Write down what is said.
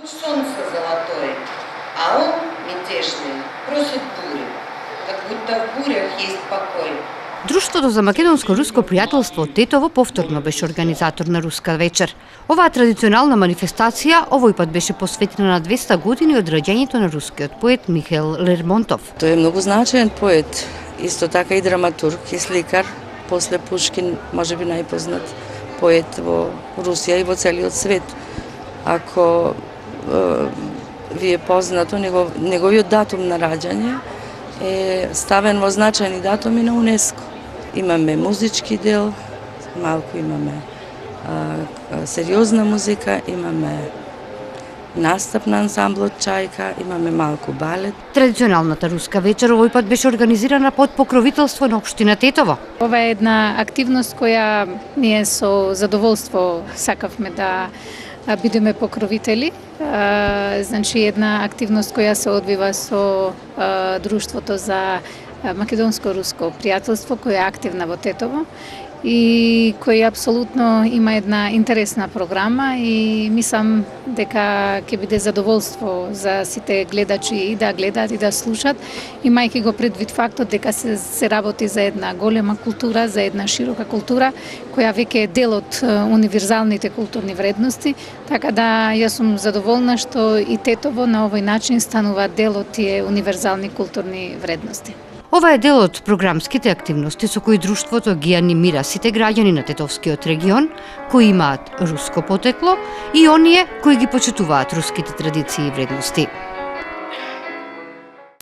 солнце золотое, а он, мятежный, просит бури, как будто в бурях есть покой. Друштвото за македонско-руско пријателство од Тетово повторно беше организатор на Руска вечер. Оваа традиционална манифестација овој пат беше посветена на 200 години од раѓањето на рускиот поет Михаил Лермонтов. Тој е многу значаен поет, исто така и драматург и сликар, после Пушкин, можеби најпознат поет во Русија и во целиот свет. Ако ви е познато, неговиот датум на раѓање е ставен во значајни датуми на УНЕСКО. Имаме музички дел, малку имаме сериозна музика, имаме настап на ансамблот Чајка, имаме малку балет. Традиционалната руска вечер овој пат беше организирана под покровителство на општина Тетово. Ова е една активност која ние со задоволство сакавме да бидеме покровители. Значи една активност која се одвива со Друштвото за македонско-руско пријателство, која е активна во Тетово и кој апсолутно има една интересна програма и мислам дека ќе биде задоволство за сите гледачи и да гледаат и да слушат, имајќи го предвид фактот дека се работи за една голема култура, за една широка култура, која веќе е дел од универзалните културни вредности, така да јас сум задоволна што и Тетово на овој начин станува дел од тие универзални културни вредности. Ова е дел од програмските активности со кои друштвото ги анимира сите граѓани на Тетовскиот регион кои имаат руско потекло и оние кои ги почитуваат руските традиции и вредности.